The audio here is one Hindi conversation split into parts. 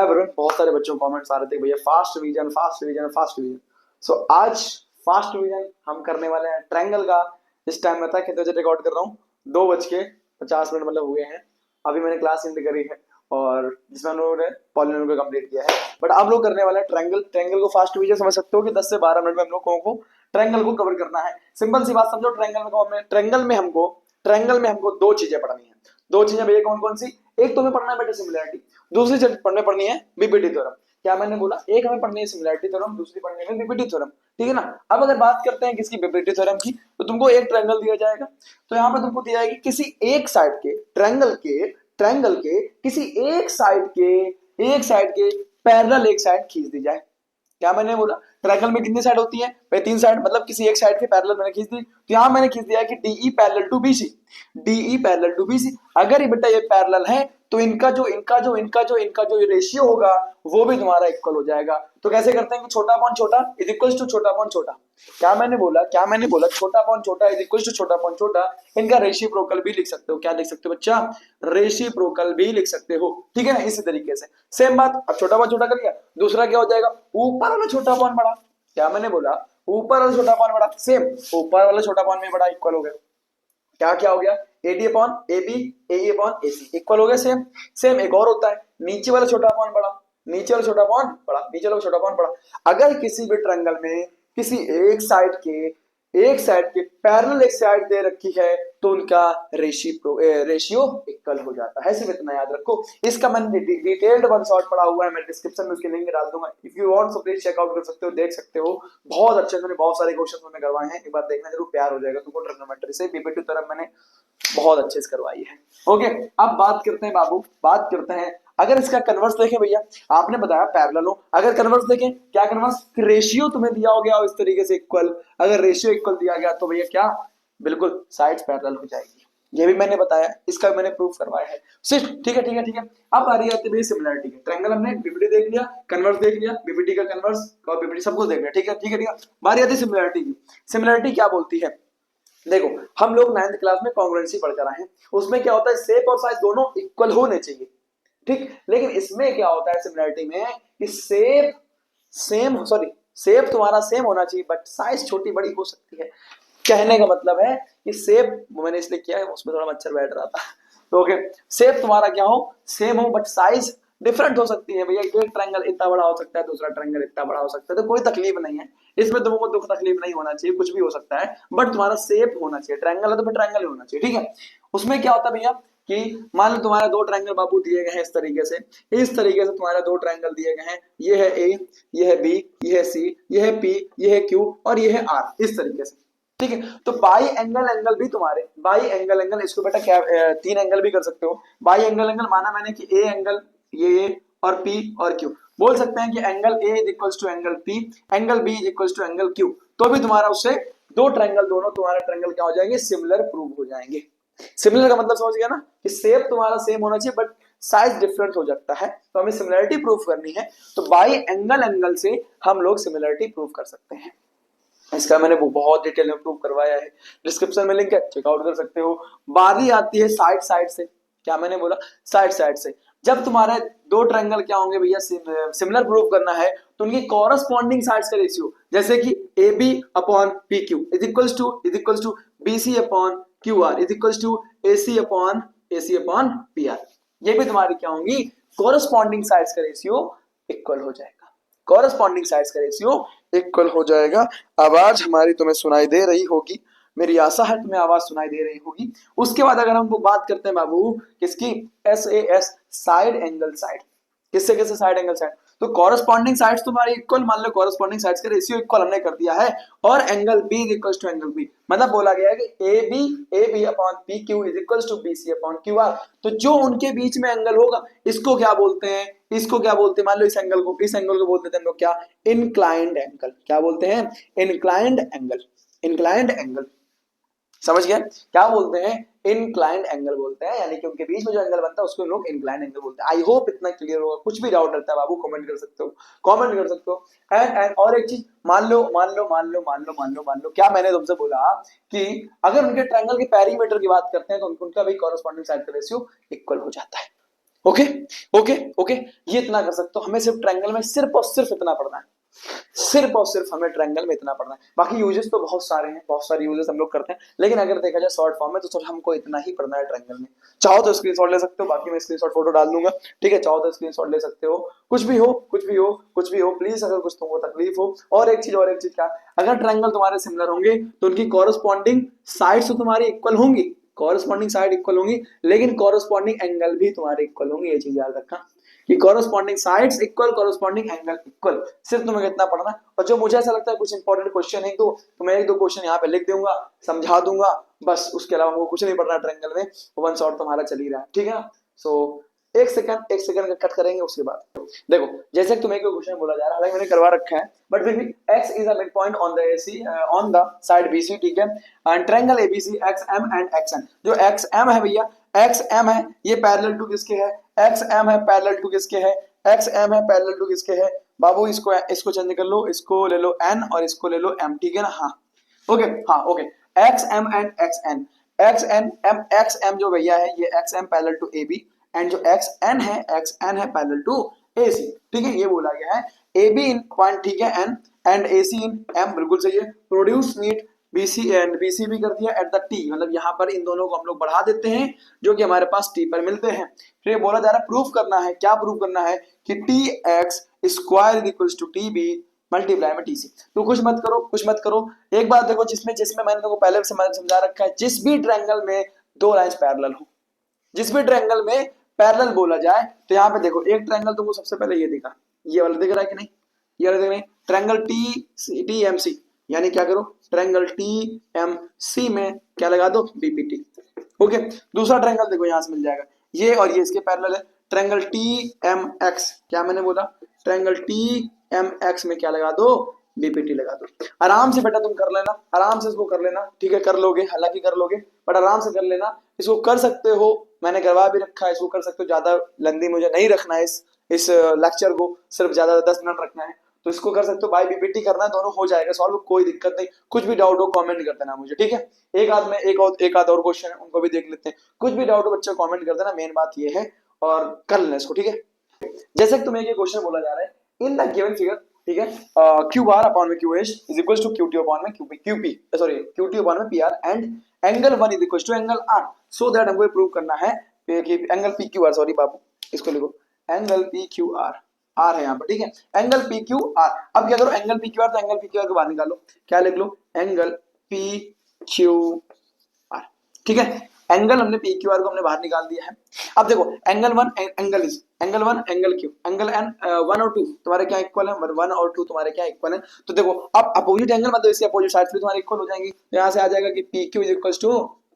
एवरीवन, बहुत सारे बच्चों को कमेंट्स आ रहे थे भैया fast revision fast revision fast revision. So आज फास्ट रिवीजन हम करने वाले हैं ट्रायंगल का। इस टाइम में था कितने बजे रिकॉर्ड कर रहा हूँ, 2:50 मतलब हुए हैं। अभी मैंने क्लास एंड करी है और जिसमें हम लोगों ने पॉलिनोमियल को कंप्लीट किया है। बट आप लोग करने वाले हैं ट्रायंगल। ट्रायंगल को फास्ट रिवीजन समझ सकते हो कि 10 से 12 मिनट में हम लोगों को ट्रायंगल को कवर करना है। सिंपल सी बात समझो, ट्रायंगल में हमको दो चीजें पढ़नी है। दो चीजें भैया कौन कौन सी? एक तो हमें पढ़ना है बेटा सिमिलरिटी, दूसरी चीज पढ़नी है बीपीटी थ्योरम। क्या मैंने बोला? एक हमें पढ़नी है सिमिलरिटी थ्योरम, दूसरी पढ़नी है बीपीटी थ्योरम। ठीक है ना। अब अगर बात करते हैं किसकी, बीपीटी थ्योरम की, तो तुमको एक ट्रायंगल दिया जाएगा। तो यहाँ पे तुमको दिया जाएगी किसी एक साइड के ट्रायंगल के किसी एक साइड के पैरेलल एक साइड खींच दी जाए। क्या मैंने बोला? ट्रायंगल में कितनी साइड होती है भाई? 3 साइड, मतलब किसी एक साइड के पैरेलल मैंने खींच दी। तो यहां मैंने खींच दिया कि DE parallel to BC, DE parallel to BC. अगर ये बेटा ये पैरेलल है तो इनका जो रेशियो होगा वो भी तुम्हारा इक्वल हो जाएगा। तो कैसे करते हैं कि छोटा अपॉन छोटा इज इक्वल टू छोटा अपॉन छोटा। क्या मैंने बोला? छोटा अपॉन छोटा इज इक्वल टू छोटा अपॉन छोटा। इनका रेसिप्रोकल भी लिख सकते हो। क्या लिख सकते हो बच्चा? रेसिप्रोकल भी लिख सकते हो। ठीक है ना। इसी तरीके से सेम बात, अब छोटा अपॉन छोटा कर लिया, दूसरा क्या हो जाएगा? ऊपर वाला छोटा अपॉन बड़ा। क्या मैंने बोला? ऊपर वाला छोटा अपॉन बड़ा, सेम ऊपर वाला छोटा अपॉन में बड़ा इक्वल हो गया। क्या हो गया? एडी अपॉन एबी, एई अपॉन एसी इक्वल हो गया। सेम सेम एक और होता है, नीचे वाला छोटा अपॉन बड़ा, नीचे वाला छोटा अपॉन बड़ा, नीचे वाला छोटा अपॉन बड़ा। अगर किसी भी ट्रायंगल में किसी एक साइड के पैरेलल एक साइड दे रखी है तो उनका रेशियो इक्वल हो जाता है। सिर्फ इतना याद रखो। इसका मैंने डिटेल्ड वन शॉट पढ़ा हुआ है, मैं डिस्क्रिप्शन में उसकी लिंक डाल दूंगा। If you want so please check out कर सकते हो, देख सकते हो। बहुत अच्छे से बहुत सारे क्वेश्चन मैंने करवाए हैं, एक बार देखना जरूर, प्यार हो जाएगा तुमको। ट्रिग्नोमेट्री से बीपीटी तरफ मैंने बहुत अच्छे से करवाई है। ओके, अब बात करते हैं बाबू, बात करते हैं अगर इसका कन्वर्स देखें भैया। आपने बताया पैरेलल हो, अगर कन्वर्स देखें, क्या कन्वर्स? रेशियो तुम्हें दिया हो गया इस तरीके से इक्वल। अगर रेशियो इक्वल दिया गया तो भैया क्या? बिल्कुल साइड्स पैरेलल हो जाएगी। ये भी मैंने बताया, इसका मैंने प्रूफ करवाया है सिर्फ। ठीक है। अब आ रही है भैया सिमिलरिटी की। ट्रायंगल हमने बीपीटी देख लिया, कन्वर्स देख लिया, बीपीटी का कन्वर्स और बीपीटी सब कुछ देख लिया। ठीक है। बारी आती है सिमिलरिटी की। सिमिलरिटी क्या बोलती है? देखो, हम लोग 9th क्लास में कॉन्ग्रुएंसी पढ़कर आए हैं। उसमें क्या होता है? शेप और साइज दोनों इक्वल होने चाहिए। ठीक, लेकिन इसमें क्या होता है सिमिलरिटी में कि शेप तुम्हारा सेम होना चाहिए बट साइज छोटी बड़ी हो सकती है। कहने का मतलब है कि शेप मैंने इसलिए किया है, उसमें थोड़ा मच्छर बैठ रहा था। तो ओके, शेप तुम्हारा क्या हो? सेम हो बट साइज डिफरेंट हो सकती है भैया। एक ट्रायंगल इतना बड़ा हो सकता है, दूसरा ट्रायंगल इतना बड़ा हो सकता है। तो कोई तकलीफ नहीं है इसमें, तुमको दुख तकलीफ नहीं होना चाहिए, कुछ भी हो सकता है बट तुम्हारा शेप होना चाहिए। ट्रायंगल है तो फिर ट्रायंगल ही होना चाहिए। ठीक है। उसमें क्या होता है भैया कि मान लो तुम्हारे दो ट्रायंगल बाबू दिए गए हैं इस तरीके से तुम्हारे दो ट्रायंगल दिए गए हैं। ये है ए, ये है बी, ये है सी, ये है पी, ये है क्यू और ये है आर, इस तरीके से। ठीक है। तो बाई एंगल भी तुम्हारे, बाई एंगल इसको बेटा क्या 3 एंगल भी कर सकते हो। बाई एंगल माना मैंने कि ए एंगल ये और पी और क्यू। बोल सकते हैं कि angle A is equals to angle P, angle B is equals to angle Q. तो भी तुम्हारा उससे दो ट्रायंगल, दोनों तुम्हारे ट्रायंगल क्या हो जाएंगे? सिमिलर प्रूव हो जाएंगे। सिमिलर का मतलब समझ गया ना कि शेप तुम्हारा सेम होना चाहिए बट साइज डिफरेंट हो सकता है। तो हमें सिमिलरिटी प्रूफ करनी है, तो बाई एंगल से हम लोग सिमिलरिटी प्रूफ कर सकते हैं। इसका मैंने बहुत डिटेल में प्रूफ करवाया है, डिस्क्रिप्शन में लिंक है, चेकआउट कर सकते हो। बारी आती है साइड से। क्या मैंने बोला? साइड से। जब तुम्हारे दो ट्रायंगल क्या होंगे भैया? सिमिलर प्रूफ करना है तो उनकी कॉरस्पॉन्डिंग साइड्स का रेशियो, जैसे कि A B upon P Q is equals to B C upon Q R is equals to A C upon P R. ये भी तुम्हारी क्या होंगी? कॉरस्पॉन्डिंग साइड्स का रेशियो इक्वल हो जाएगा। कॉरस्पॉन्डिंग साइड्स का रेशियो इक्वल हो जाएगा। आवाज हमारी तुम्हें सुनाई दे रही होगी, मेरी आशा है तुम्हें आवाज सुनाई दे रही होगी। उसके बाद अगर हम बात करते हैं बाबू किसकी? SAS side angle side. किससे साइड एंगल साइड? तो कॉरस्पॉन्डिंग साइड्स तुम्हारी इक्वल, मान लो कॉरस्पॉन्डिंग साइड्स का रेशियो इक्वल हमने कर दिया है और angle B is equal to angle B, मतलब बोला गया है कि A B upon P Q is equal to B C upon Q R. तो जो उनके बीच में एंगल होगा इसको क्या बोलते हैं? मान लो इस एंगल को बोलते हैं हम लोग क्या? Inclined angle. क्या बोलते हैं? Inclined angle. समझ गया? क्या बोलते हैं? इंक्लाइंड एंगल बोलते हैं, यानी कि उनके बीच में जो एंगल बनता है उसको लोग इंक्लाइंड एंगल बोलते हैं। आई होप इतना क्लियर होगा। कुछ भी डाउट रहता है बाबू कमेंट कर सकते हो। एंड और एक चीज, मान लो क्या मैंने तुमसे बोला कि अगर उनके ट्रायंगल के पेरीमीटर की बात करते हैं तो उनका भी कॉरस्पॉन्डिंग साइड का रेशियो इक्वल हो जाता है। ओके ओके ओके, ये इतना कर सकते हो। हमें सिर्फ ट्रायंगल में सिर्फ और सिर्फ इतना पढ़ना है, सिर्फ और सिर्फ हमें ट्रायंगल में इतना पढ़ना है। बाकी यूजेस तो बहुत सारे हैं, बहुत सारे यूजेस हम लोग करते हैं, लेकिन अगर देखा जाए शॉर्ट फॉर्म में तो सिर्फ हमको इतना ही पढ़ना है ट्रायंगल में। चाहो तो स्क्रीनशॉट ले सकते हो, बाकी मैं स्क्रीनशॉट फोटो डाल दूंगा, ठीक है। चाहो तो स्क्रीनशॉट ले सकते हो, कुछ भी हो कुछ भी हो कुछ भी हो, प्लीज अगर कुछ तुमको तकलीफ हो। और एक चीज क्या, अगर ट्रायंगल तुम्हारे सिमिलर होंगे तो उनकी कॉरस्पॉन्डिंग साइड्स तो तुम्हारी इक्वल होंगी, कॉरस्पॉन्डिंग साइड इक्वल होंगी, लेकिन कॉरस्पॉन्डिंग एंगल भी तुम्हारे इक्वल होंगे। ये चीज याद रखना कि corresponding sides equal, corresponding angle equal. सिर्फ तुम्हें इतना पढ़ना है। और जो मुझे ऐसा लगता है कुछ इंपॉर्टेंट क्वेश्चन है तो मैं एक दो क्वेश्चन यहाँ पे लिख दूंगा, समझा दूंगा, बस उसके अलावा हमको कुछ नहीं पढ़ना ट्रायंगल में। वन शॉट तुम्हारा चल ही रहा है, ठीक है। सो एक सेकंड का कट करेंगे, उसके बाद देखो जैसे तुम्हें कोई क्वेश्चन बोला जा रहा है, हालांकि मैंने करवा रखा है, बट फिर भी x is a mid point on the AC on the side BC, ठीक है। And triangle ABC XM and XN, जो XM है भैया, XM है ये पैरेलल टू किसके है, XM है पैरेलल टू किसके है, XM है पैरेलल टू किसके है बाबू, इसको चेंज कर लो, इसको ले लो N और इसको ले लो M, ठीक है ना। हाँ ओके, हाँ okay, XM and XN, XM जो भैया है ये XM parallel to AB, and जो XN है पैरेलल टू AC, ठीक है। ये बोला गया है AB इन पॉइंट, ठीक है, N and AC in M, बिल्कुल सही है। Produce meet BC and BC भी कर दिया एट द T, मतलब यहाँ पर इन दोनों को हम लोग बढ़ा देते हैं जो कि हमारे पास T पर मिलते हैं। फिर ये बोला जा रहा है प्रूफ करना है, क्या प्रूफ करना है कि TX square equals to TB multiply में TC। तो कुछ मत करो, एक बात देखो, जिसमें मैंने तुमको पहले समझा रखा है, जिस भी ट्रायंगल में दो लाइंस पैरेलल हो, जिस भी ट्रायंगल में पैरेलल बोला जाए, तो यहाँ पे देखो एक ट्रायंगल तुमको सबसे पहले ये दिखा, ये वाला दिख रहा है कि नहीं, ये वाला दिख रहा है, ट्रायंगल TMC, यानी क्या करो, ट्रायंगल TMC में क्या लगा दो, BPT, ओके। दूसरा ट्रायंगल देखो यहाँ से मिल जाएगा, ये और ये इसके पैरेलल है, ट्रायंगल TMX, क्या मैंने बोला, ट्रायंगल TMX में क्या लगा दो, BPT लगा दो। आराम से बेटा तुम कर लेना, आराम से इसको कर लेना, ठीक है, कर लोगे, हालांकि कर लोगे, बट आराम से कर लेना, इसको कर सकते हो, मैंने करवा भी रखा है, इसको कर सकते हो, ज्यादा लंबी मुझे नहीं रखना है इस लेक्चर को, सिर्फ ज्यादा 10 मिनट रखना है, तो इसको कर सकते हो, बाय BPT करना है, दोनों हो जाएगा सॉल्व, कोई दिक्कत नहीं। कुछ भी डाउट हो कमेंट कर देना मुझे, ठीक है। एक आध और क्वेश्चन है उनको भी देख लेते हैं, कुछ भी डाउट हो बच्चे कमेंट कर देना, मेन बात ये है, और कर लेना इसको, ठीक है। जैसे कि तुम्हें ये क्वेश्चन बोला जा रहा है, इन द गिवन फिगर, ठीक है, क्यू बार अपॉन में QH is equal to QT upon में QP, सॉरी QT अपॉन में PR, and angle 1 is equal to angle R, so that हमको प्रूव करना है कि एंगल PQR, सॉरी बाबू इसको लिखो, एंगल PQR, R है यहाँ पर, ठीक है, एंगल PQR। अब क्या करो, एंगल PQR, तो एंगल PQR को बाहर निकालो, क्या लिख लो, एंगल PQR, ठीक है। एंगल हमने PQR को हमने बाहर निकाल दिया है। अब देखो angle 1 angle Q, angle N 1 और 2 तुम्हारे क्या इक्वल है, 1 और 2 तुम्हारे क्या इक्वल है। तो देखो अब अपोजिट एंगल मतलब इसके अपोजिट साइड भी तुम्हारे इक्वल हो जाएंगी, तो यहाँ से आ जाएगा कि PQ is equal to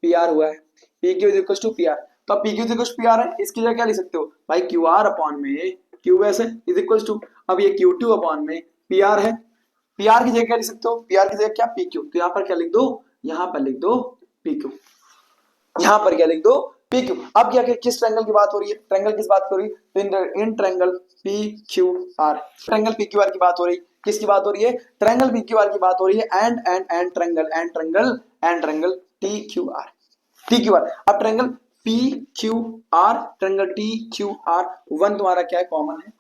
PR हुआ है, PQ is equal to PR, तो अब PQ is equal to PR है, इसकी जगह क्या लिख सकते हो भाई, QR अपॉन में QS है इज इक्वल टू, अब ये Q2 अपॉन में PR है, PR की जगह क्या लिख सकते हो, PR की जगह क्या PQ, तो यहाँ पर क्या लिख दो, यहाँ पर लिख दो PQ, यहाँ पर क्या लिख दो PQ। अब क्या किस ट्रायंगल की बात हो रही है, ट्रायंगल किस बात हो रही है, तो in triangle PQR, triangle PQR की बात हो रही है, किसकी बात हो रही है, ट्रायंगल PQR की बात हो रही है, एंड ट्रायंगल TQR। अब triangle PQR, triangle TQR, one तुम्हारा क्या है, कॉमन है,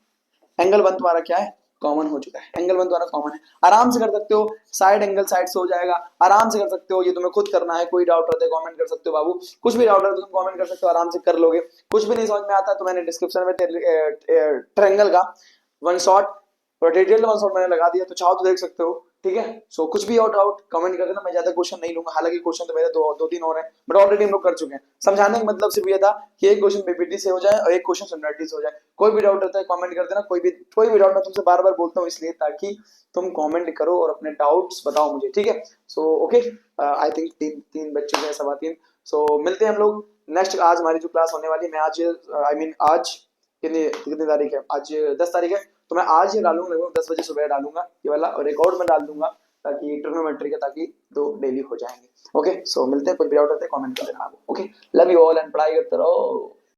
एंगल 1 तुम्हारा क्या है, कॉमन हो चुका है, एंगल 1 तुम्हारा कॉमन है, आराम से कर सकते हो, साइड एंगल साइड से हो जाएगा, आराम से कर सकते हो, ये तुम्हें खुद करना है, कोई डाउट रहता है कमेंट कर सकते हो बाबू, कुछ भी डाउट रहता है तुम कमेंट कर सकते हो, आराम से कर लोगे। कुछ भी नहीं समझ में आता तो मैंने डिस्क्रिप्शन में ट्रायंगल का वन शॉट और डिटेल्ड वन शॉट मैंने लगा दिया, तो चाहो तो देख सकते हो, ठीक है। सो कुछ भी और डाउट कमेंट कर देना, मैं ज्यादा क्वेश्चन नहीं लूंगा, हालांकि क्वेश्चन तो मेरे दो तीन और हैं, बट ऑलरेडी हम लोग कर चुके हैं। समझाने का मतलब सिर्फ ये था कि एक क्वेश्चन PPT से हो जाए और एक क्वेश्चन सिमिलरिटी से हो जाए। कोई भी डाउट रहता है कमेंट कर देना, कोई भी डाउट मैं तुमसे बार बार बोलता हूँ इसलिए ताकि तुम कमेंट करो और अपने डाउट्स बताओ मुझे, ठीक है। सो ओके, आई थिंक तीन बच्चे हैं, सवा तीन। सो मिलते हैं हम लोग नेक्स्ट, आज हमारी जो क्लास होने वाली है, मैं आज आज कितनी तारीख है, आज 10 तारीख है, तो मैं आज ही डालूंगा, लगभग 10 बजे सुबह डालूंगा ये वाला, और रिकॉर्ड में डाल दूंगा ताकि ट्रिग्नोमेट्री का, ताकि 2 डेली हो जाएंगे। ओके, सो मिलते हैं, कुछ भी डाउट रहता है कमेंट कर देना। Okay, love you all and पढ़ाई करते रहो।